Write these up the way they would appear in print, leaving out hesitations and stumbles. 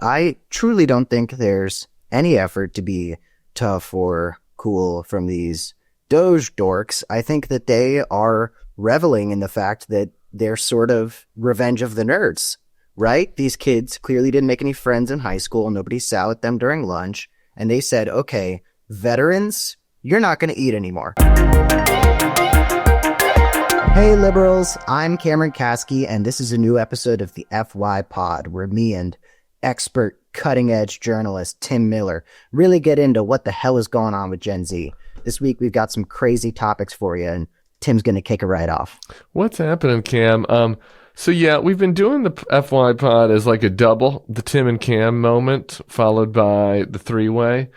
I truly don't think there's any effort to be tough or cool from these Doge dorks. I think that they are reveling in the fact that they're sort of revenge of the nerds, right? These kids clearly didn't make any friends in high school. Nobody sat with them during lunch. And they said, okay, veterans, you're not going to eat anymore. Hey, liberals, I'm Cameron Kasky, and this is a new episode of the FYPod, where me and expert cutting-edge journalist Tim Miller really get into what the hell is going on with Gen Z. This week, we've got some crazy topics for you, and Tim's going to kick it right off. What's happening, Cam? So yeah, we've been doing the FYPod as like a double, the Tim and Cam moment, followed by the three-way.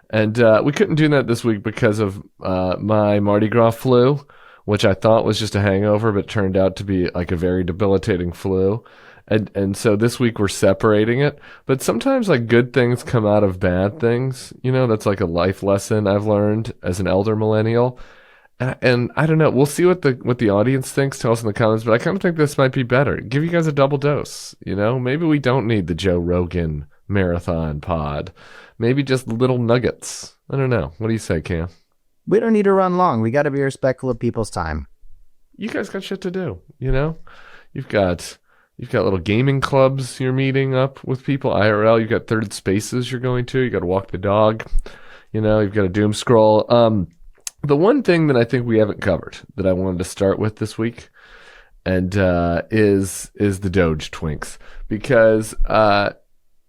And we couldn't do that this week because of my Mardi Gras flu, which I thought was just a hangover, but turned out to be like a very debilitating flu. And so this week we're separating it. But sometimes like good things come out of bad things. You know, that's like a life lesson I've learned as an elder millennial. And I don't know. We'll see what the audience thinks. Tell us in the comments. But I kind of think this might be better. Give you guys a double dose. You know, maybe we don't need the Joe Rogan marathon pod. Maybe just little nuggets. I don't know. What do you say, Cam? We don't need to run long. We got to be respectful of people's time. You guys got shit to do. You know, you've got little gaming clubs you're meeting up with people. IRL. You've got third spaces you're going to. You got to walk the dog. You know, you've got to doom scroll. The one thing that I think we haven't covered that I wanted to start with this week, and is the Doge twinks, because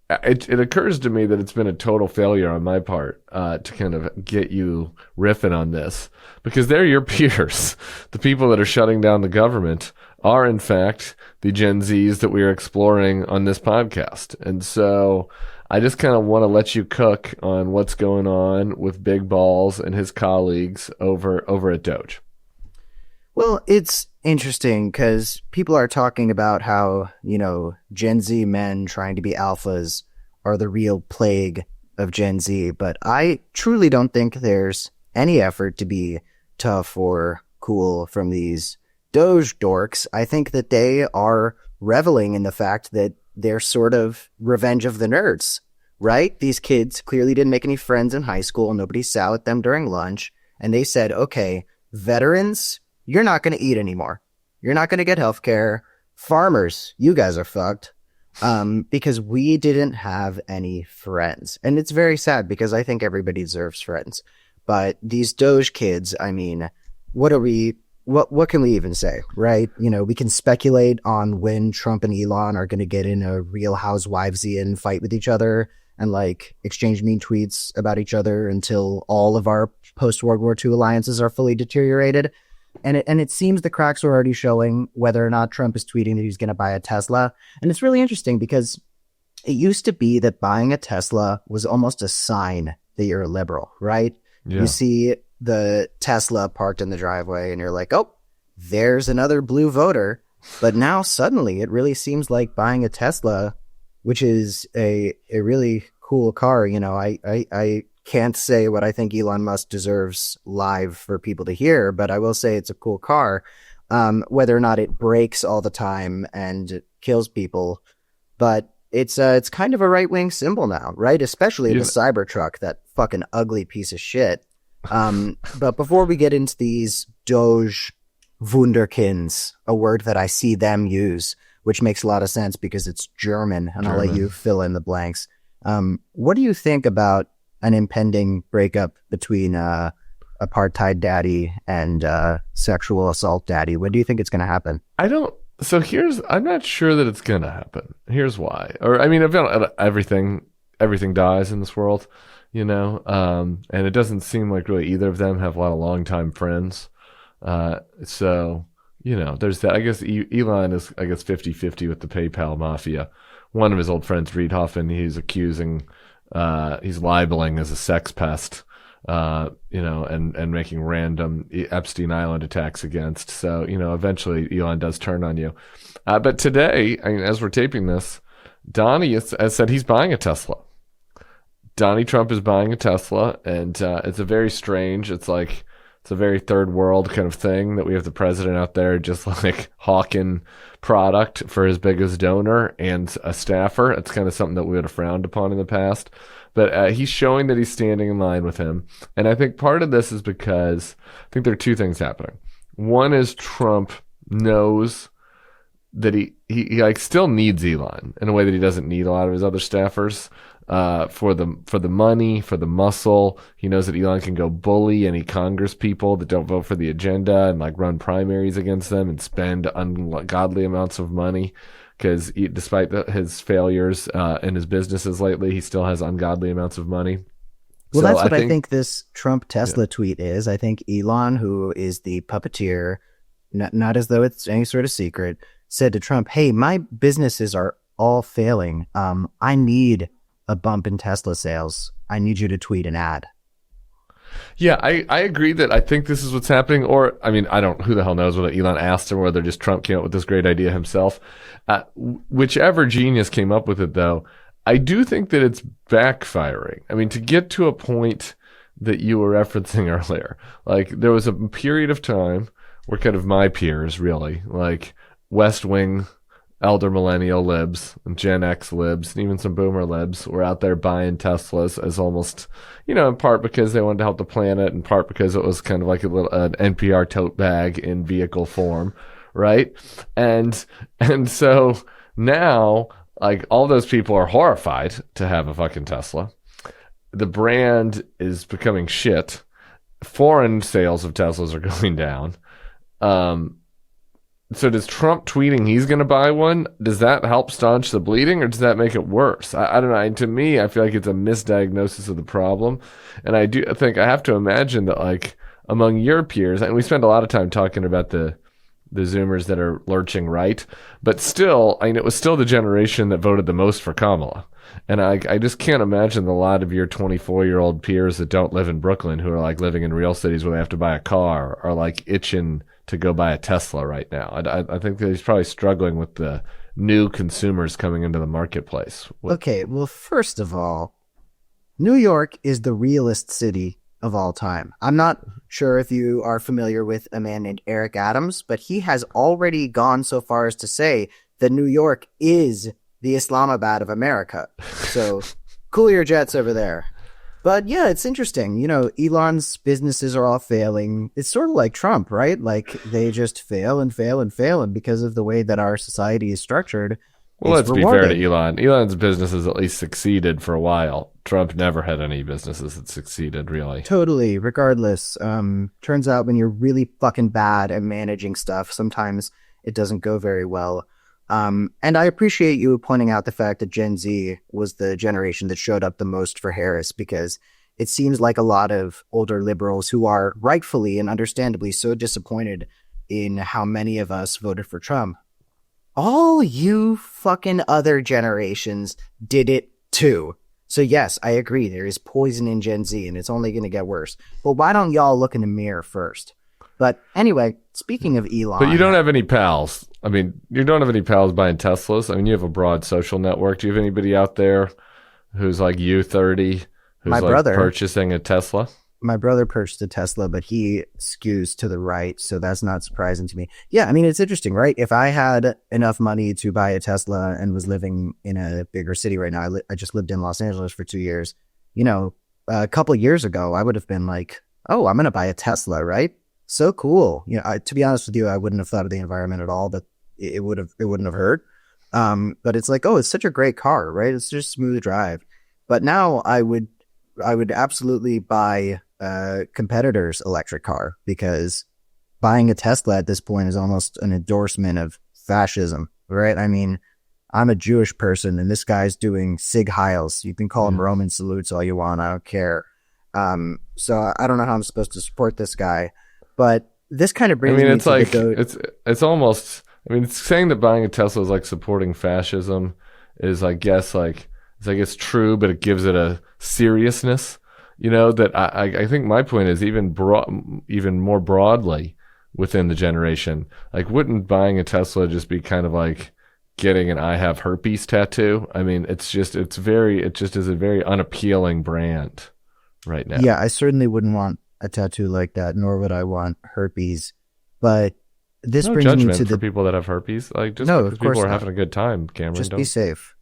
it occurs to me that it's been a total failure on my part to kind of get you riffing on this, because they're your peers. The people that are shutting down the government are, in fact, the Gen Zs that we are exploring on this podcast. And so I just kind of want to let you cook on what's going on with Big Balls and his colleagues over at Doge. Well, it's interesting because people are talking about how, you know, Gen Z men trying to be alphas are the real plague of Gen Z. But I truly don't think there's any effort to be tough or cool from these Doge dorks. I think that they are reveling in the fact that they're sort of revenge of the nerds, right? These kids clearly didn't make any friends in high school. Nobody sat with them during lunch. And they said, okay, veterans, you're not going to eat anymore. You're not going to get health care. Farmers, you guys are fucked. Because we didn't have any friends. And it's very sad because I think everybody deserves friends. But these Doge kids, I mean, what can we even say, right? You know, we can speculate on when Trump and Elon are going to get in a Real Housewivesian fight with each other and like exchange mean tweets about each other until all of our post-World War II alliances are fully deteriorated. And it seems the cracks are already showing whether or not Trump is tweeting that he's going to buy a Tesla. And it's really interesting because it used to be that buying a Tesla was almost a sign that you're a liberal, right? Yeah. You see the Tesla parked in the driveway and you're like, oh, there's another blue voter. But now suddenly it really seems like buying a Tesla, which is a really cool car. You know, I can't say what I think Elon Musk deserves live for people to hear, but I will say it's a cool car. Whether or not it breaks all the time and kills people, but it's kind of a right-wing symbol now, right? Especially the Cybertruck, that fucking ugly piece of shit. But before we get into these Doge wunderkinds, a word that I see them use, which makes a lot of sense because it's German, and I'll let you fill in the blanks. What do you think about an impending breakup between apartheid daddy and sexual assault daddy? When do you think it's going to happen? I'm not sure that it's going to happen. Here's why. Or, I mean, everything dies in this world, you know, and it doesn't seem like really either of them have a lot of longtime friends. So, you know, there's that. I guess Elon is, 50-50 with the PayPal mafia. One of his old friends, Reid Hoffman, he's libeling as a sex pest, you know, and making random Epstein Island attacks against. So, you know, eventually Elon does turn on you. But today, I mean, as we're taping this, Donnie has said he's buying a Tesla. Donnie Trump is buying a Tesla, and it's a very strange. It's like It's a very third world kind of thing that we have the president out there just like hawking product for his biggest donor and a staffer. It's kind of something that we would have frowned upon in the past. But he's showing that he's standing in line with him. And I think part of this is because I think there are two things happening. One is Trump knows that he like still needs Elon in a way that he doesn't need a lot of his other staffers for the money, for the muscle. He knows that Elon can go bully any Congress people that don't vote for the agenda and like run primaries against them and spend ungodly amounts of money. Because despite his failures in his businesses lately, he still has ungodly amounts of money. Well, so that's what I think this Trump Tesla tweet is. I think Elon, who is the puppeteer, not as though it's any sort of secret, said to Trump, hey, my businesses are all failing. I need a bump in Tesla sales. I need you to tweet an ad. Yeah, I agree that I think this is what's happening. Or, I mean, who the hell knows whether Elon asked him or whether just Trump came up with this great idea himself. Whichever genius came up with it, though, I do think that it's backfiring. I mean, to get to a point that you were referencing earlier, like there was a period of time where kind of my peers, really, like West Wing, elder millennial libs, and Gen X libs, and even some boomer libs were out there buying Teslas as almost, in part because they wanted to help the planet, in part because it was kind of like an NPR tote bag in vehicle form, right? And so now, like, all those people are horrified to have a fucking Tesla. The brand is becoming shit. Foreign sales of Teslas are going down. So does Trump tweeting he's going to buy one, does that help staunch the bleeding, or does that make it worse? I don't know. To me, I feel like it's a misdiagnosis of the problem. And I do think I have to imagine that, like, among your peers, and we spend a lot of time talking about the Zoomers that are lurching right, but still, I mean, it was still the generation that voted the most for Kamala. And I just can't imagine a lot of your 24-year-old peers that don't live in Brooklyn, who are like living in real cities where they have to buy a car, are like itching to go buy a Tesla right now. I think that he's probably struggling with the new consumers coming into the marketplace. Okay, well, first of all, New York is the realest city of all time. I'm not sure if you are familiar with a man named Eric Adams, but he has already gone so far as to say that New York is the Islamabad of America. So cool your jets over there. But yeah, it's interesting. Elon's businesses are all failing. It's sort of like Trump, right? Like they just fail and fail and fail. And because of the way that our society is structured, well, let's be fair to Elon. Elon's businesses at least succeeded for a while. Trump never had any businesses that succeeded, really. Totally. Regardless, turns out when you're really fucking bad at managing stuff, sometimes it doesn't go very well. And I appreciate you pointing out the fact that Gen Z was the generation that showed up the most for Harris, because it seems like a lot of older liberals who are rightfully and understandably so disappointed in how many of us voted for Trump. All you fucking other generations did it too. So yes, I agree. There is poison in Gen Z and it's only going to get worse. But why don't y'all look in the mirror first? But anyway, speaking of Elon. But you don't have any pals. I mean, you don't have any pals buying Teslas. I mean, you have a broad social network. Do you have anybody out there who's like you, 30, who's my brother purchasing a Tesla? My brother purchased a Tesla, but he skews to the right, so that's not surprising to me. Yeah, I mean, it's interesting, right? If I had enough money to buy a Tesla and was living in a bigger city right now, I just lived in Los Angeles for 2 years. A couple of years ago, I would have been like, oh, I'm going to buy a Tesla, right? So cool. To be honest with you, I wouldn't have thought of the environment at all, but it wouldn't have hurt. But it's like, oh, it's such a great car, right? It's just smooth drive. But now I would absolutely buy a competitor's electric car, because buying a Tesla at this point is almost an endorsement of fascism, right? I mean, I'm a Jewish person and this guy's doing Sig Heils. You can call him Roman salutes all you want. I don't care. So I don't know how I'm supposed to support this guy, but this kind of brings me it's to like, the it's almost, I mean, it's saying that buying a Tesla is like supporting fascism is, I guess, like, it's like it's true, but it gives it a seriousness, that I think my point is even more broadly within the generation, like, wouldn't buying a Tesla just be kind of like getting an I have herpes tattoo? I mean, it just is a very unappealing brand right now. Yeah, I certainly wouldn't want a tattoo like that, nor would I want herpes. But this No brings me judgment to for the people that have herpes. Like just no, because of people course are not. having a good time, Cameron, Just be don't safe.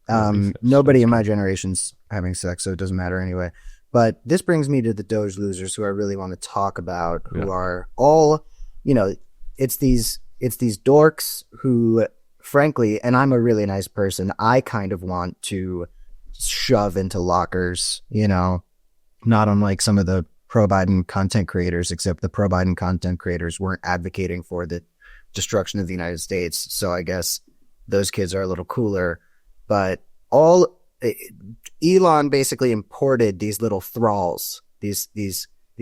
be safe. Nobody That's in my true. generation's having sex, so it doesn't matter anyway. But this brings me to the Doge losers who I really want to talk about, Yeah. who are all, you know, it's these dorks who, frankly, and I'm a really nice person, I kind of want to shove into lockers, not unlike some of the pro Biden content creators, except the pro Biden content creators weren't advocating for the destruction of the United States. So I guess those kids are a little cooler. But all Elon basically imported these little thralls, these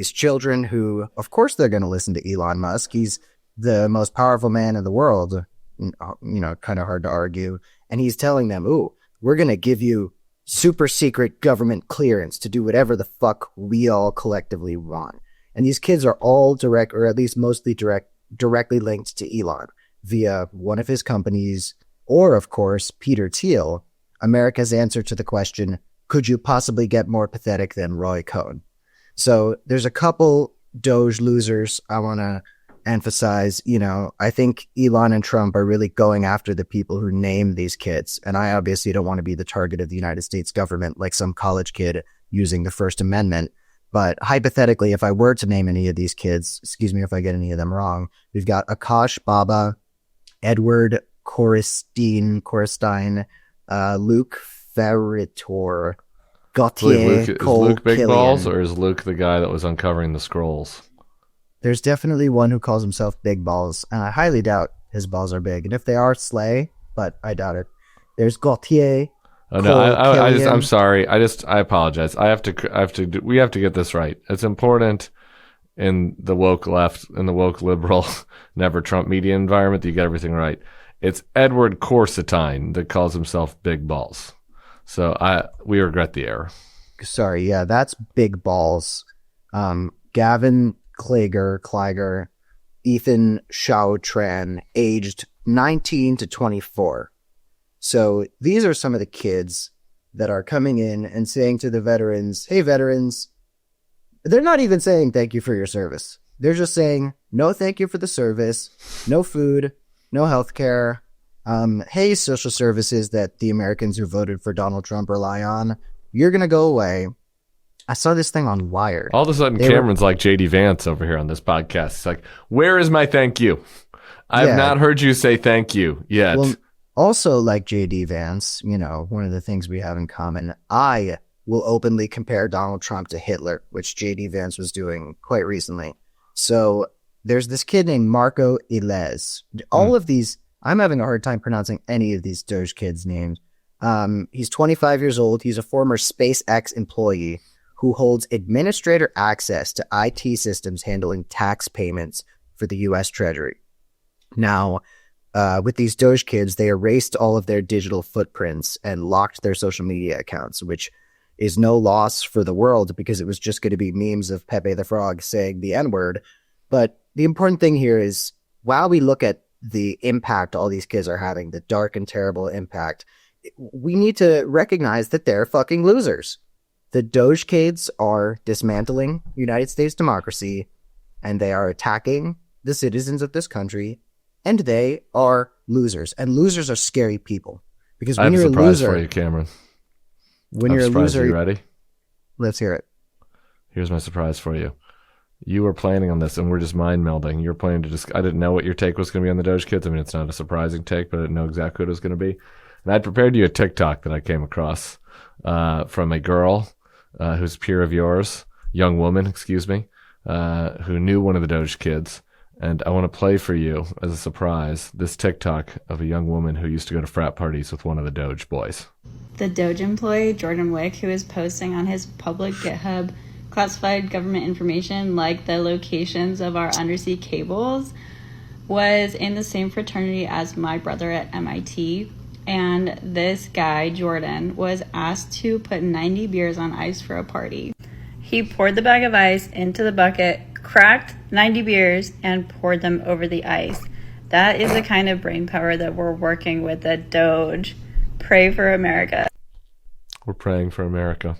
children who, of course, they're going to listen to Elon Musk. He's the most powerful man in the world. Kind of hard to argue. And he's telling them, "Ooh, we're going to give you super secret government clearance to do whatever the fuck we all collectively want." And these kids are all direct, or at least mostly directly linked to Elon via one of his companies, or of course, Peter Thiel, America's answer to the question, could you possibly get more pathetic than Roy Cohn? So there's a couple Doge losers I want to emphasize. I think Elon and Trump are really going after the people who name these kids. And I obviously don't want to be the target of the United States government like some college kid using the First Amendment. But hypothetically, if I were to name any of these kids, excuse me if I get any of them wrong, we've got Akash Baba, Edward Coristine, Luke Ferritor, Gautier Is Cole Luke Big Balls, Killian. or is Luke the guy that was uncovering the scrolls? There's definitely one who calls himself Big Balls, and I highly doubt his balls are big. And if they are, slay, but I doubt it. There's Gautier. Oh no, Cole I'm Killian. sorry. I apologize. We have to get this right. It's important in the woke left, in the woke liberal, never Trump media environment that you get everything right. It's Edward Corsitine that calls himself Big Balls. So we regret the error. Sorry, yeah, that's Big Balls. Gavin Kliger, Ethan Shaotran, aged 19 to 24. So these are some of the kids that are coming in and saying to the veterans, hey, veterans, they're not even saying thank you for your service. They're just saying, no, thank you for the service, no food, no health care. Hey, social services that the Americans who voted for Donald Trump rely on, you're going to go away. I saw this thing on Wired. All of a sudden, Cameron's like JD Vance over here on this podcast. It's like, where is my thank you? I've not heard you say thank you yet. Well, also, like JD Vance, one of the things we have in common, I will openly compare Donald Trump to Hitler, which JD Vance was doing quite recently. So there's this kid named Marco Ilez. All of these, I'm having a hard time pronouncing any of these Doge kids' names. He's 25 years old. He's a former SpaceX employee who holds administrator access to IT systems handling tax payments for the U.S. Treasury. Now, with these Doge kids, they erased all of their digital footprints and locked their social media accounts, which is no loss for the world because it was just going to be memes of Pepe the Frog saying the N-word. But the important thing here is, while we look at the impact all these kids are having, the dark and terrible impact, we need to recognize that they're fucking losers. The Doge kids are dismantling United States democracy, and they are attacking the citizens of this country, and they are losers. And losers are scary people. Because when you're a surprise loser, for you, Cameron. when you're a loser, you ready? Let's hear it. Here's my surprise for you. You were planning on this, and we're just mind melding. You're planning to I didn't know what your take was going to be on the Doge kids. I mean, it's not a surprising take, but I didn't know exactly what it was going to be. And I'd prepared you a TikTok that I came across from a girl who's peer of yours, young woman, excuse me, who knew one of the Doge kids. And I want to play for you as a surprise this TikTok of a young woman who used to go to frat parties with one of the Doge boys. The Doge employee, Jordan Wick, who is posting on his public GitHub classified government information like the locations of our undersea cables, was in the same fraternity as my brother at MIT. And this guy, Jordan, was asked to put 90 beers on ice for a party. He poured the bag of ice into the bucket, cracked 90 beers, and poured them over the ice. That is the kind of brain power that we're working with at Doge. Pray for America. We're praying for America.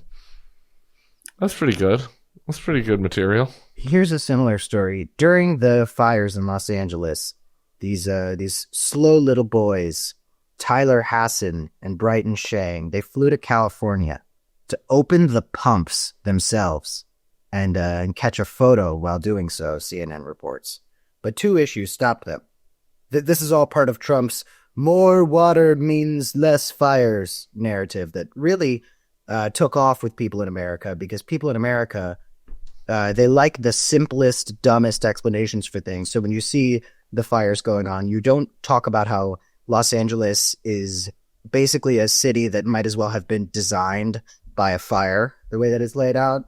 That's pretty good. That's pretty good material. Here's a similar story. During the fires in Los Angeles, these slow little boys, Tyler Hassan and Brighton Shang, they flew to California to open the pumps themselves and catch a photo while doing so, CNN reports. But two issues stopped them. This is all part of Trump's more water means less fires narrative that really took off with people in America, because people in America, they like the simplest, dumbest explanations for things. So when you see the fires going on, you don't talk about how Los Angeles is basically a city that might as well have been designed by a fire, the way that it's laid out.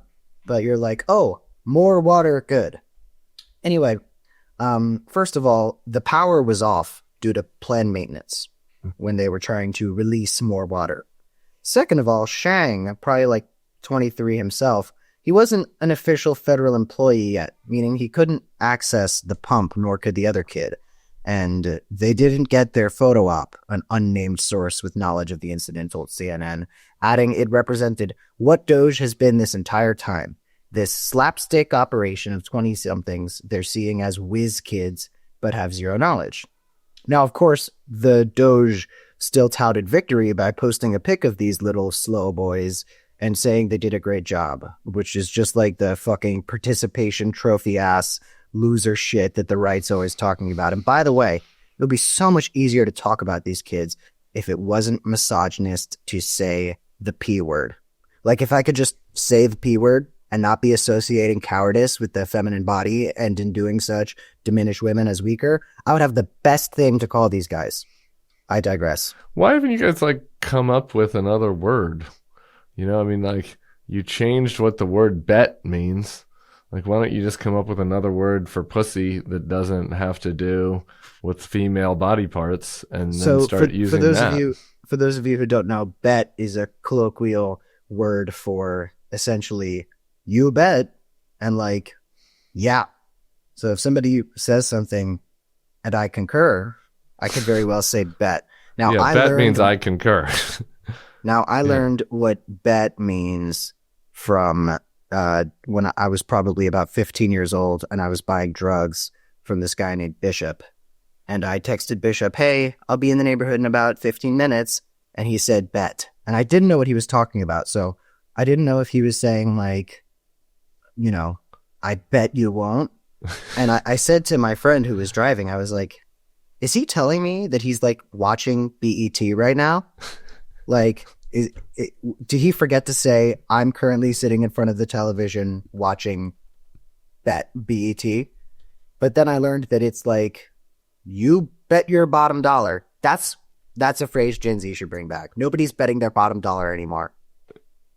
But you're like, oh, more water, good. Anyway, first of all, the power was off due to planned maintenance when they were trying to release more water. Second of all, Shang, probably like 23 himself, he wasn't an official federal employee yet, meaning he couldn't access the pump, nor could the other kid. And they didn't get their photo op, an unnamed source with knowledge of the incident told CNN, adding it represented what Doge has been this entire time. This slapstick operation of 20-somethings they're seeing as whiz kids, but have zero knowledge. Now, of course, the Doge still touted victory by posting a pic of these little slow boys and saying they did a great job, which is just like the fucking participation trophy ass loser shit that the right's always talking about. And by the way, it would be so much easier to talk about these kids if it wasn't misogynist to say the P word. Like, if I could just say the P word and not be associating cowardice with the feminine body, and in doing such diminish women as weaker, I would have the best thing to call these guys. I digress. Why haven't you guys come up with another word? You know, I mean, you changed what the word bet means. Why don't you just come up with another word for pussy that doesn't have to do with female body parts, and then start using that? For those of you who don't know, bet is a colloquial word for essentially you bet and yeah. So if somebody says something and I concur, I could very well say bet. Now, yeah, bet means I concur. Now, I learned what bet means from when I was probably about 15 years old, and I was buying drugs from this guy named Bishop. And I texted Bishop, hey, I'll be in the neighborhood in about 15 minutes. And he said bet. And I didn't know what he was talking about. So I didn't know if he was saying I bet you won't. And I said to my friend who was driving, I was like, is he telling me that he's watching BET right now? Did he forget to say, I'm currently sitting in front of the television watching BET? But then I learned that it's you bet your bottom dollar. That's a phrase Gen Z should bring back. Nobody's betting their bottom dollar anymore.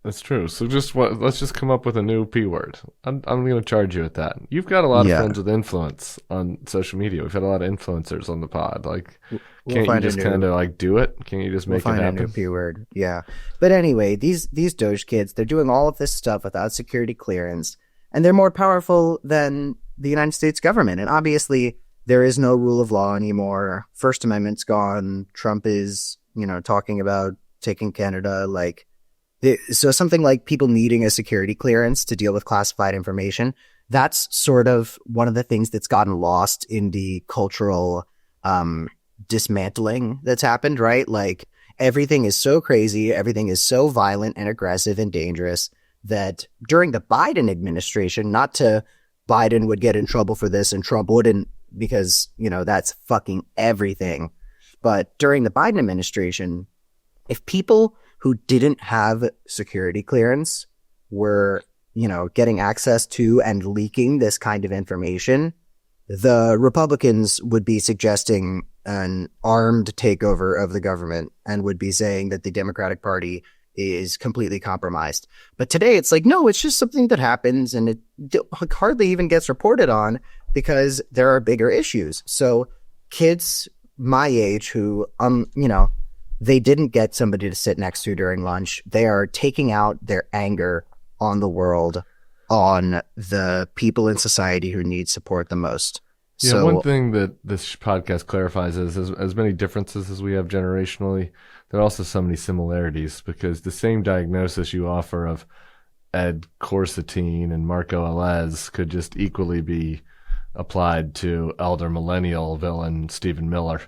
That's true. So let's just come up with a new P word. I'm going to charge you at that. You've got a lot of friends with influence on social media. We've had a lot of influencers on the pod. Can't you just kind of do it? Can't you just make it happen? We'll find a new P word. Yeah. But anyway, these Doge kids, they're doing all of this stuff without security clearance, and they're more powerful than the United States government. And obviously, there is no rule of law anymore. First Amendment's gone. Trump is, talking about taking Canada. So something like people needing a security clearance to deal with classified information, that's sort of one of the things that's gotten lost in the cultural dismantling that's happened, right? Everything is so crazy, everything is so violent and aggressive and dangerous that during the Biden administration, not to Biden would get in trouble for this and Trump wouldn't, because, that's fucking everything. But during the Biden administration, if people who didn't have security clearance were, getting access to and leaking this kind of information, the Republicans would be suggesting an armed takeover of the government and would be saying that the Democratic Party is completely compromised. But today it's no, it's just something that happens, and it hardly even gets reported on because there are bigger issues. So kids my age who, they didn't get somebody to sit next to during lunch, they are taking out their anger on the world, on the people in society who need support the most. Yeah, so, one thing that this podcast clarifies is as many differences as we have generationally, there are also so many similarities, because the same diagnosis you offer of Ed Corsetine and Marco Alez could just equally be applied to elder millennial villain Stephen Miller,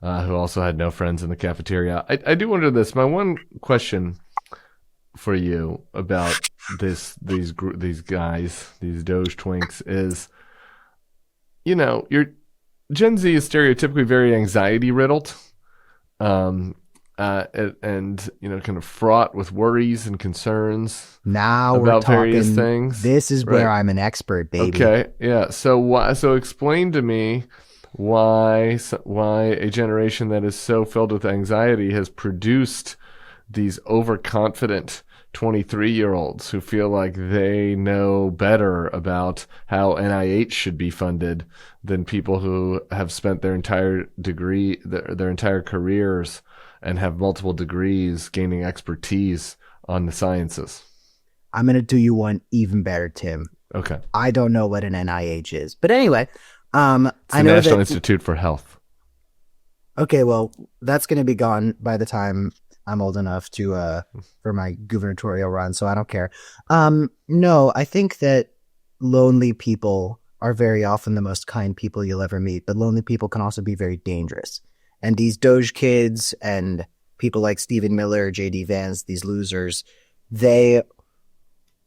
who also had no friends in the cafeteria. I do wonder this. My one question for you about these guys, these Doge twinks, is, your Gen Z is stereotypically very anxiety riddled, and kind of fraught with worries and concerns. Now about we're talking various things. This is where Right. I'm an expert, baby. Okay, yeah. So explain to me why a generation that is so filled with anxiety has produced these overconfident 23-year-olds who feel like they know better about how NIH should be funded than people who have spent their entire their entire careers and have multiple degrees gaining expertise on the sciences. I'm going to do you one even better, Tim. Okay. I don't know what an NIH is. But anyway, It's I the know National that... Institute for Health. Okay, well, that's going to be gone by the time I'm old enough to for my gubernatorial run, so I don't care. No, I think that lonely people are very often the most kind people you'll ever meet, but lonely people can also be very dangerous. And these Doge kids and people like Stephen Miller, J.D. Vance, these losers, they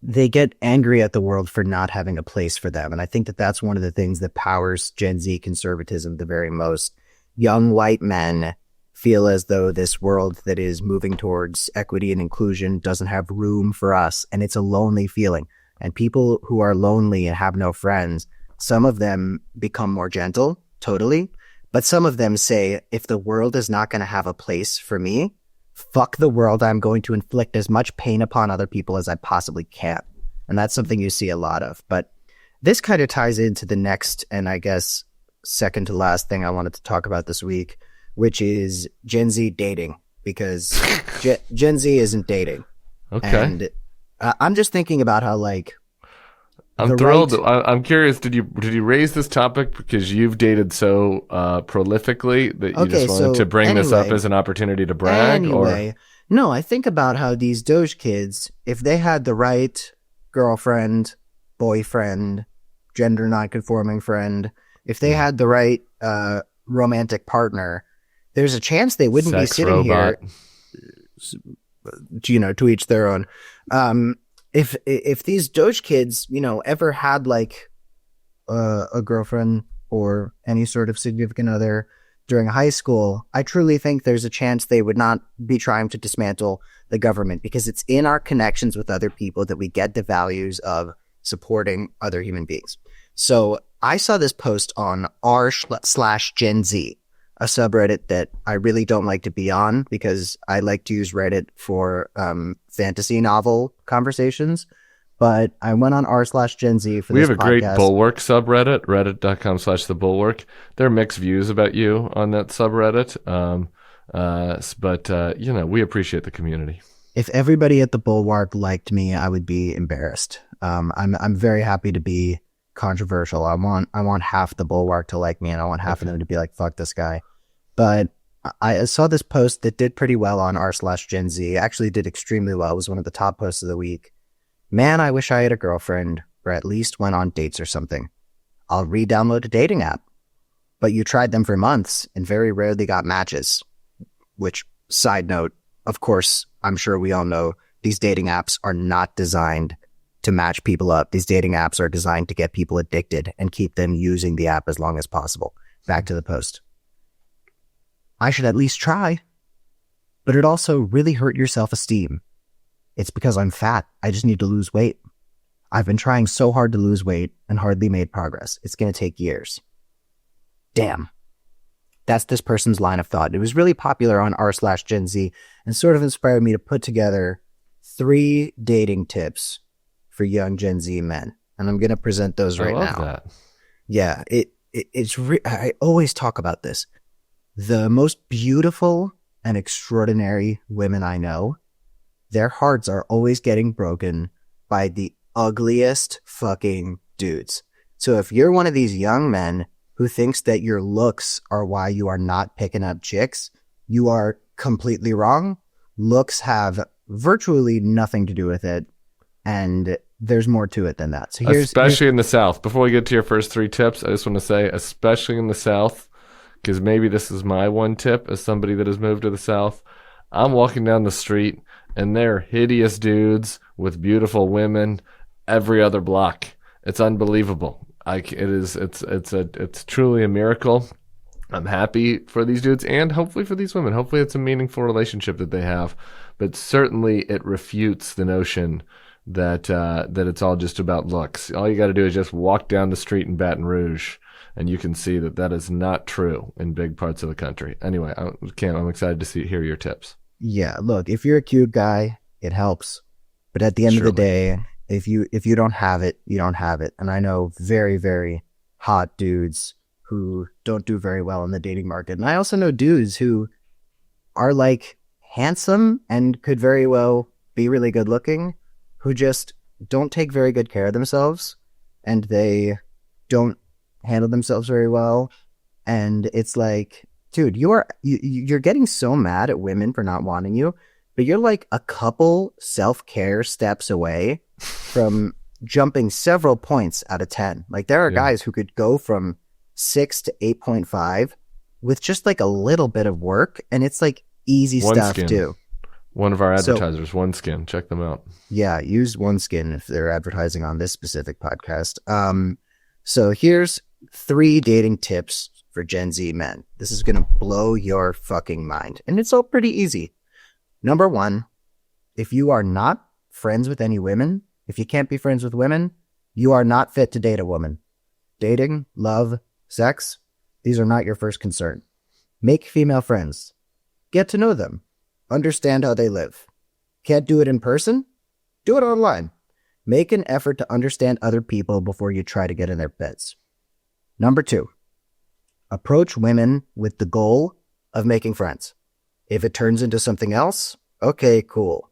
get angry at the world for not having a place for them. And I think that that's one of the things that powers Gen Z conservatism the very most. Young white men feel as though this world that is moving towards equity and inclusion doesn't have room for us. And it's a lonely feeling. And people who are lonely and have no friends, some of them become more gentle, totally. But some of them say, if the world is not going to have a place for me, fuck the world. I'm going to inflict as much pain upon other people as I possibly can. And that's something you see a lot of. But this kind of ties into the next, and I guess second to last thing I wanted to talk about this week, which is Gen Z dating, because Gen Z isn't dating. Okay. And I'm just thinking about how, like, I'm thrilled. I'm curious. Did you raise this topic because you've dated so prolifically that you just wanted to bring this up as an opportunity to brag? No, I think about how these Doge kids, if they had the right girlfriend, boyfriend, gender non-conforming friend, if they had the right romantic partner, there's a chance they wouldn't be sitting here. To each their own. If these Doge kids, ever had like a girlfriend or any sort of significant other during high school, I truly think there's a chance they would not be trying to dismantle the government, because it's in our connections with other people that we get the values of supporting other human beings. So I saw this post on r/Gen Z, a subreddit that I really don't like to be on because I like to use Reddit for fantasy novel conversations. But I went on r/Gen Z for this podcast. We have a great Bulwark subreddit, reddit.com/thebulwark. There are mixed views about you on that subreddit. But we appreciate the community. If everybody at the Bulwark liked me, I would be embarrassed. I'm very happy to be controversial. I want half the Bulwark to like me, and I want half of them to be like, fuck this guy. But I saw this post that did pretty well on r/Gen Z. Actually did extremely well. It was one of the top posts of the week. Man, I wish I had a girlfriend, or at least went on dates or something. I'll re-download a dating app. But you tried them for months and very rarely got matches. Which, side note, of course, I'm sure we all know these dating apps are not designed to match people up. These dating apps are designed to get people addicted and keep them using the app as long as possible. Back to the post. I should at least try. But it also really hurt your self-esteem. It's because I'm fat. I just need to lose weight. I've been trying so hard to lose weight and hardly made progress. It's going to take years. Damn. That's this person's line of thought. It was really popular on r/Gen Z and sort of inspired me to put together 3 dating tips for young Gen Z men. And I'm going to present those right now. I love that. Yeah, I always talk about this. The most beautiful and extraordinary women I know, their hearts are always getting broken by the ugliest fucking dudes. So if you're one of these young men who thinks that your looks are why you are not picking up chicks, you are completely wrong. Looks have virtually nothing to do with it. and there's more to it than that. So here's Especially in the South. Before we get to your first 3 tips, I just want to say, especially in the South, because maybe this is my one tip as somebody that has moved to the South. I'm walking down the street, and they're hideous dudes with beautiful women every other block. It's unbelievable. It's truly a miracle. I'm happy for these dudes and hopefully for these women. Hopefully it's a meaningful relationship that they have. But certainly it refutes the notion that it's all just about looks. All you got to do is just walk down the street in Baton Rouge, and you can see that is not true in big parts of the country. Anyway, Cam, I'm excited to hear your tips. Yeah, look, if you're a cute guy, it helps. But at the end of the day, if you don't have it, you don't have it. And I know very, very hot dudes who don't do very well in the dating market. And I also know dudes who are like handsome and could very well be really good looking, who just don't take very good care of themselves, and they don't handle themselves very well. And it's like, dude, you're getting so mad at women for not wanting you, but you're like a couple self-care steps away from jumping several points out of 10. Like there are guys who could go from 6 to 8.5 with just like a little bit of work, and it's like easy stuff too. One of our advertisers, OneSkin, check them out. Yeah, use OneSkin if they're advertising on this specific podcast. So here's 3 dating tips for Gen Z men. This is gonna blow your fucking mind, and it's all pretty easy. Number 1, if you are not friends with any women, if you can't be friends with women, you are not fit to date a woman. Dating, love, sex, these are not your first concern. Make female friends. Get to know them. Understand how they live. Can't do it in person? Do it online. Make an effort to understand other people before you try to get in their beds. Number 2, approach women with the goal of making friends. If it turns into something else, okay, cool.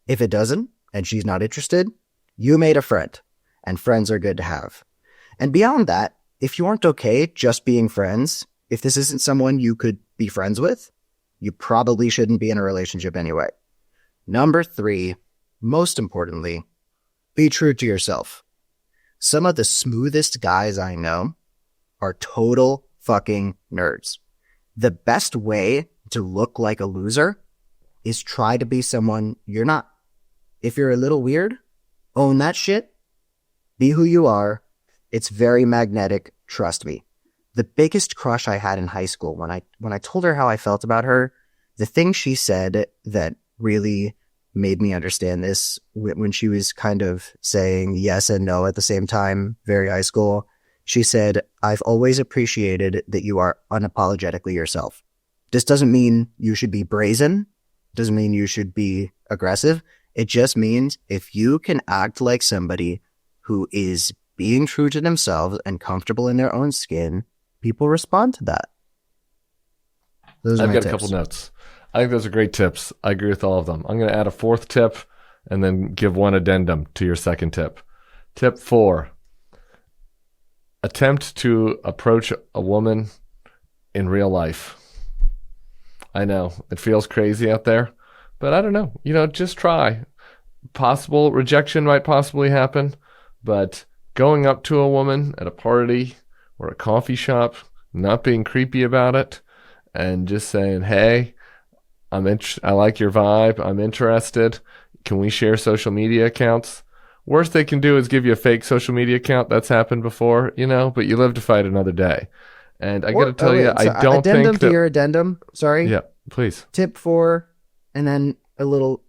If it doesn't, and she's not interested, you made a friend, and friends are good to have. And beyond that, if you aren't okay just being friends, if this isn't someone you could be friends with, you probably shouldn't be in a relationship anyway. Number 3, most importantly, be true to yourself. Some of the smoothest guys I know are total fucking nerds. The best way to look like a loser is try to be someone you're not. If you're a little weird, own that shit. Be who you are. It's very magnetic. Trust me. The biggest crush I had in high school, when I told her how I felt about her, the thing she said that really made me understand this, when she was kind of saying yes and no at the same time, very high school, she said, "I've always appreciated that you are unapologetically yourself." This doesn't mean you should be brazen. Doesn't mean you should be aggressive. It just means if you can act like somebody who is being true to themselves and comfortable in their own skin, people respond to that. I've got a couple notes. I think those are great tips. I agree with all of them. I'm going to add a 4th tip and then give one addendum to your second tip. Tip 4, attempt to approach a woman in real life. I know it feels crazy out there, but I don't know. Just try. Possible rejection might possibly happen, but going up to a woman at a party or a coffee shop, not being creepy about it, and just saying, "Hey, I like your vibe. I'm interested. Can we share social media accounts?" Worst they can do is give you a fake social media account. That's happened before, but you live to fight another day. And I got to tell you, I don't addendum think that... to your addendum. Sorry. Yeah, please. Tip 4, and then a little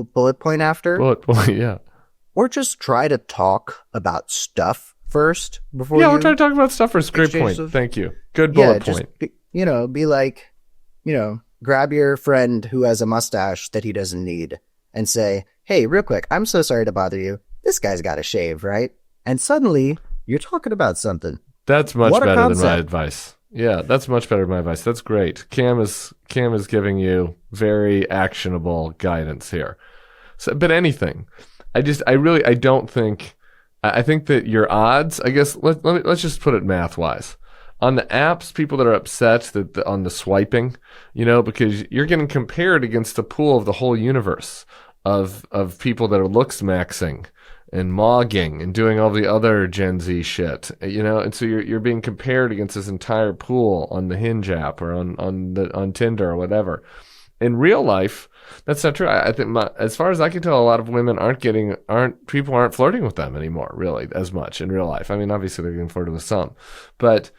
bullet point after. Bullet point, yeah. Or just try to talk about stuff first before. Yeah, we're trying to talk about stuff first. Great point. Thank you. Good bullet point. Be like, grab your friend who has a mustache that he doesn't need and say, "Hey, real quick, I'm so sorry to bother you. This guy's got to shave, right?" And suddenly you're talking about something. That's much better than my advice. Yeah, that's much better than my advice. That's great. Cam is giving you very actionable guidance here. So, but anything, I don't think. I think that your odds, I guess, let's just put it math-wise. On the apps, people that are upset on the swiping, because you're getting compared against the pool of the whole universe. of people that are looks maxing and mogging and doing all the other Gen Z shit, and so you're being compared against this entire pool on the Hinge app or on Tinder or whatever. In real life, that's not true. I think, as far as I can tell, a lot of women people aren't flirting with them anymore, really, as much in real life. I mean, obviously they're getting flirted with some, but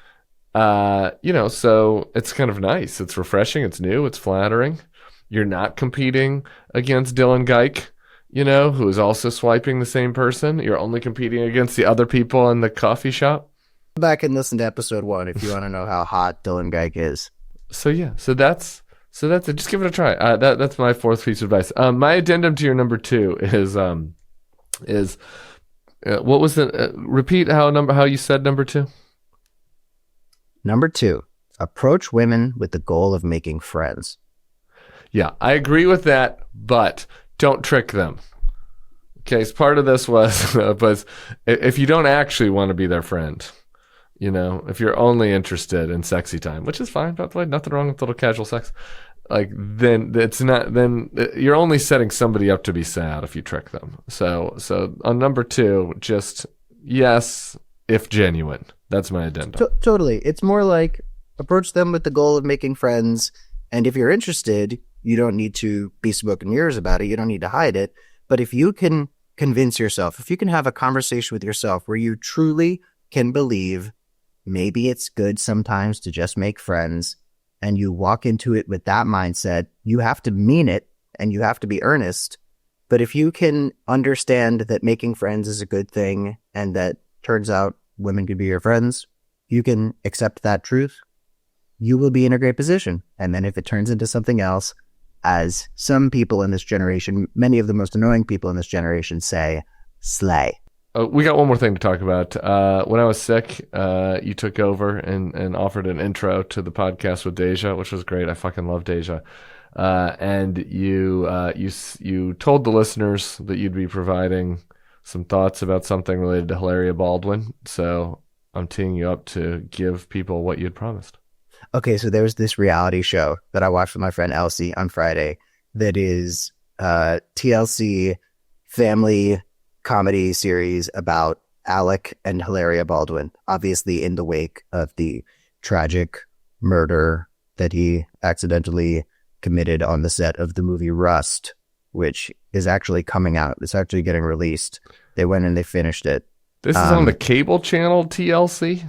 so it's kind of nice. It's refreshing. It's new. It's flattering. You're not competing against Dylan Geik, who is also swiping the same person. You're only competing against the other people in the coffee shop. Go back and listen to episode 1 if you want to know how hot Dylan Geik is. So that's it. Just give it a try. That's my fourth piece of advice. My addendum to your number 2 is what was the repeat how you said number 2? Number 2, approach women with the goal of making friends. Yeah, I agree with that, but don't trick them. Okay, so part of this was if you don't actually want to be their friend, if you're only interested in sexy time, which is fine, by the way, nothing wrong with little casual sex, then you're only setting somebody up to be sad if you trick them. So on number 2, just yes, if genuine. That's my addendum. Totally. It's more like approach them with the goal of making friends, and if you're interested, you don't need to be smoke and mirrors about it. You don't need to hide it. But if you can convince yourself, if you can have a conversation with yourself where you truly can believe maybe it's good sometimes to just make friends, and you walk into it with that mindset, you have to mean it and you have to be earnest. But if you can understand that making friends is a good thing and that turns out women could be your friends, you can accept that truth, you will be in a great position. And then if it turns into something else, as some people in this generation, many of the most annoying people in this generation say, slay. We got one more thing to talk about. When I was sick, you took over and offered an intro to the podcast with Deja, which was great. I fucking love Deja. And you told the listeners that you'd be providing some thoughts about something related to Hilaria Baldwin. So I'm teeing you up to give people what you'd promised. Okay, so there was this reality show that I watched with my friend Elsie on Friday that is TLC family comedy series about Alec and Hilaria Baldwin, obviously in the wake of the tragic murder that he accidentally committed on the set of the movie Rust, which is actually coming out. It's actually getting released. They went and they finished it. This is on the cable channel TLC?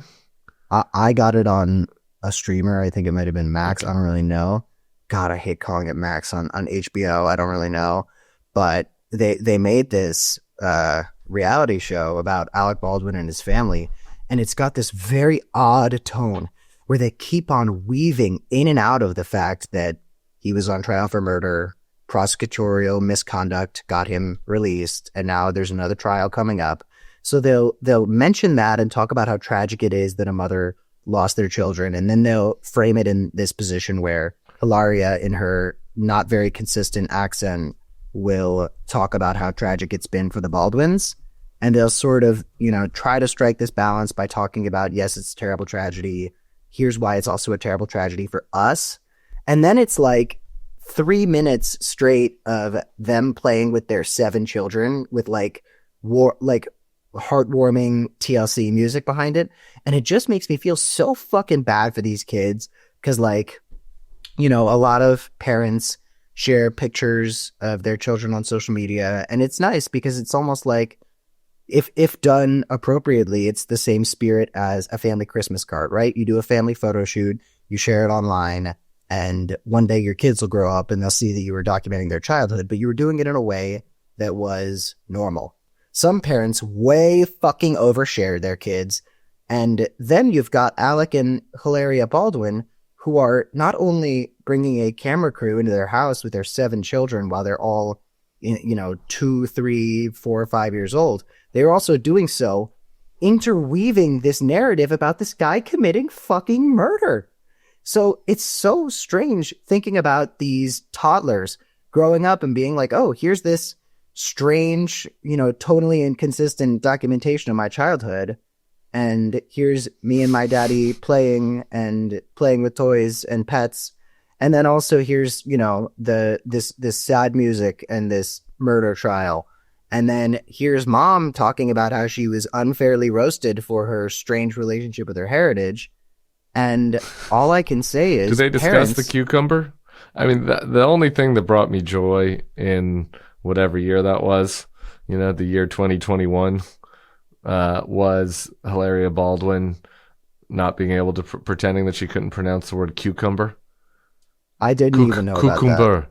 I got it on a streamer. I think it might have been Max. Okay. I don't really know. God, I hate calling it Max on HBO. I don't really know. But they made this reality show about Alec Baldwin and his family, and it's got this very odd tone where they keep on weaving in and out of the fact that he was on trial for murder, prosecutorial misconduct got him released, and now there's another trial coming up. So they'll mention that and talk about how tragic it is that a mother lost their children, and then they'll frame it in this position where Hilaria, in her not very consistent accent, will talk about how tragic it's been for the Baldwins, and they'll sort of, try to strike this balance by talking about, yes, it's a terrible tragedy. Here's why it's also a terrible tragedy for us. And then it's like 3 minutes straight of them playing with their 7 children with heartwarming TLC music behind it. And it just makes me feel so fucking bad for these kids because, a lot of parents share pictures of their children on social media, and it's nice because it's almost like if done appropriately, it's the same spirit as a family Christmas card, right? You do a family photo shoot, you share it online, and one day your kids will grow up and they'll see that you were documenting their childhood, but you were doing it in a way that was normal. Some parents way fucking overshare their kids. And then you've got Alec and Hilaria Baldwin, who are not only bringing a camera crew into their house with their 7 children while they're all, 2, 3, 4, 5 years old. They're also doing so interweaving this narrative about this guy committing fucking murder. So it's so strange thinking about these toddlers growing up and being like, oh, here's this strange, totally inconsistent documentation of my childhood. And here's me and my daddy playing with toys and pets. And then also here's, this sad music and this murder trial. And then here's mom talking about how she was unfairly roasted for her strange relationship with her heritage. And all I can say is, do they discuss the cucumber? I mean, the only thing that brought me joy in whatever year that was, the year 2021, was Hilaria Baldwin not being able to pretending that she couldn't pronounce the word cucumber. I didn't even know about that.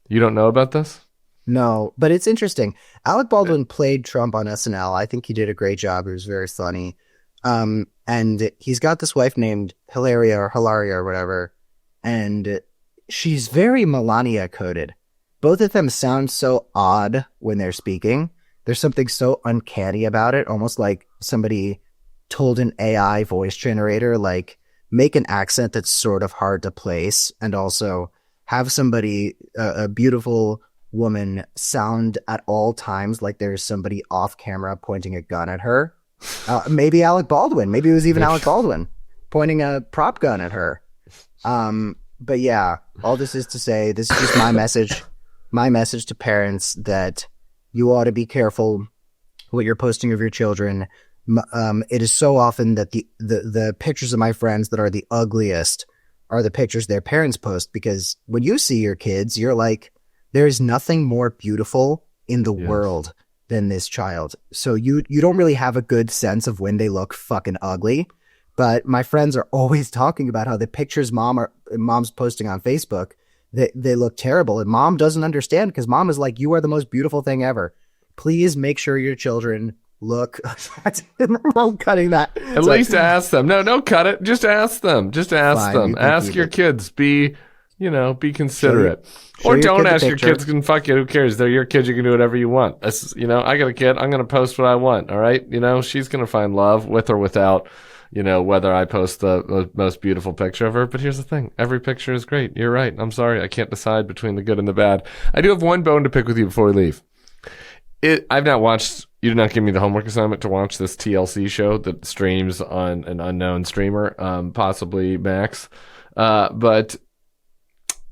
You don't know about this? No, but it's interesting. Alec Baldwin played Trump on SNL. I think he did a great job. It was very funny. And he's got this wife named Hilaria or whatever. And she's very Melania coded. Both of them sound so odd when they're speaking. There's something so uncanny about it, almost like somebody told an AI voice generator, like, make an accent that's sort of hard to place, and also have somebody, a beautiful woman, sound at all times like there's somebody off camera pointing a gun at her. Maybe Alec Baldwin. Maybe it was even Alec Baldwin pointing a prop gun at her. But yeah, all this is to say, this is just my message to parents, that you ought to be careful what you're posting of your children. It is so often that the pictures of my friends that are the ugliest are the pictures their parents post, because when you see your kids, you're like, there is nothing more beautiful in the world than this child. So you don't really have a good sense of when they look fucking ugly. But my friends are always talking about how the pictures mom's posting on Facebook, they look terrible. And mom doesn't understand, because mom is like, you are the most beautiful thing ever. Please make sure your children look. I'm cutting that. At least ask them. No, don't cut it. Just ask them. Just ask them. Ask your kids. Be considerate. Or don't ask your kids, and fuck it, who cares? They're your kids, you can do whatever you want. I got a kid, I'm going to post what I want, all right? She's going to find love with or without, whether I post the most beautiful picture of her. But here's the thing. Every picture is great. You're right. I'm sorry. I can't decide between the good and the bad. I do have one bone to pick with you before we leave. I've not watched, you did not give me the homework assignment to watch this TLC show that streams on an unknown streamer, possibly Max. But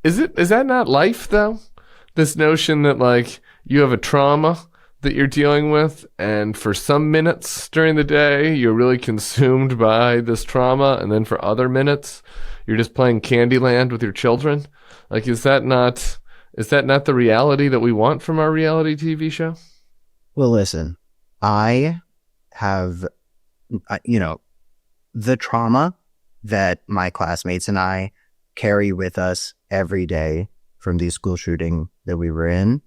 is that not life, though? This notion that, like, you have a trauma that you're dealing with, and for some minutes during the day, you're really consumed by this trauma, and then for other minutes, you're just playing Candyland with your children? Like, is that not the reality that we want from our reality TV show? Well, listen, I have, the trauma that my classmates and I carry with us every day from the school shooting that we were in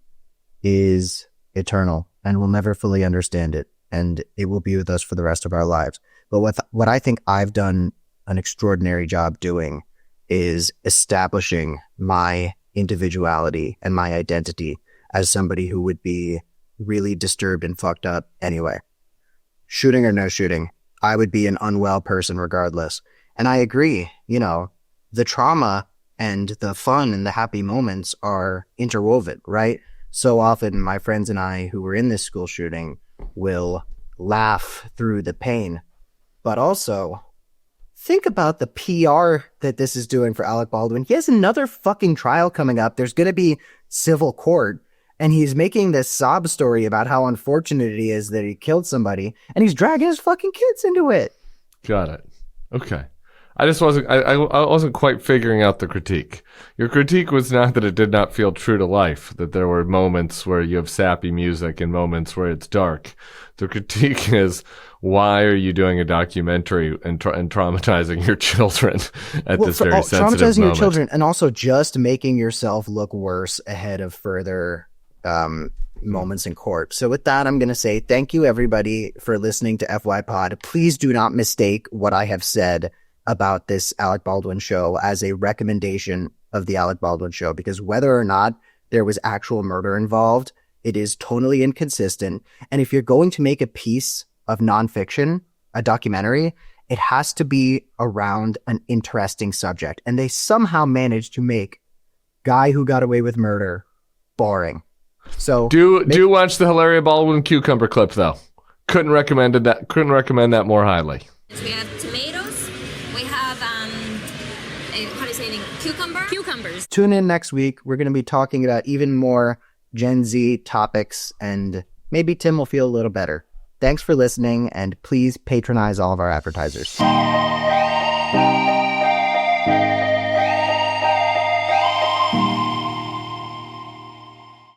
is eternal, and we'll never fully understand it, and it will be with us for the rest of our lives. But what I think I've done an extraordinary job doing is establishing my individuality and my identity as somebody who would be really disturbed and fucked up anyway. Shooting or no shooting, I would be an unwell person regardless. And I agree, the trauma and the fun and the happy moments are interwoven, right? So often my friends and I who were in this school shooting will laugh through the pain, but also think about the PR that this is doing for Alec Baldwin. He has another fucking trial coming up. There's going to be civil court, and he's making this sob story about how unfortunate it is that he killed somebody, and he's dragging his fucking kids into it. Got it. Okay. I just wasn't. I wasn't quite figuring out the critique. Your critique was not that it did not feel true to life. That there were moments where you have sappy music and moments where it's dark. The critique is, why are you doing a documentary and traumatizing your children at this very sensitive moment? Traumatizing your children, and also just making yourself look worse ahead of further moments in court. So with that, I'm going to say thank you, everybody, for listening to FYPod. Please do not mistake what I have said about this Alec Baldwin show as a recommendation of the Alec Baldwin show, because whether or not there was actual murder involved, it is totally inconsistent. And if you're going to make a piece of nonfiction, a documentary, it has to be around an interesting subject. And they somehow managed to make guy who got away with murder boring. So do watch the Hilaria Baldwin cucumber clip, though. Couldn't recommend that more highly. We have tomatoes. We have how do you say it? Cucumbers. Tune in next week. We're going to be talking about even more Gen Z topics, and maybe Tim will feel a little better. Thanks for listening, and please patronize all of our advertisers.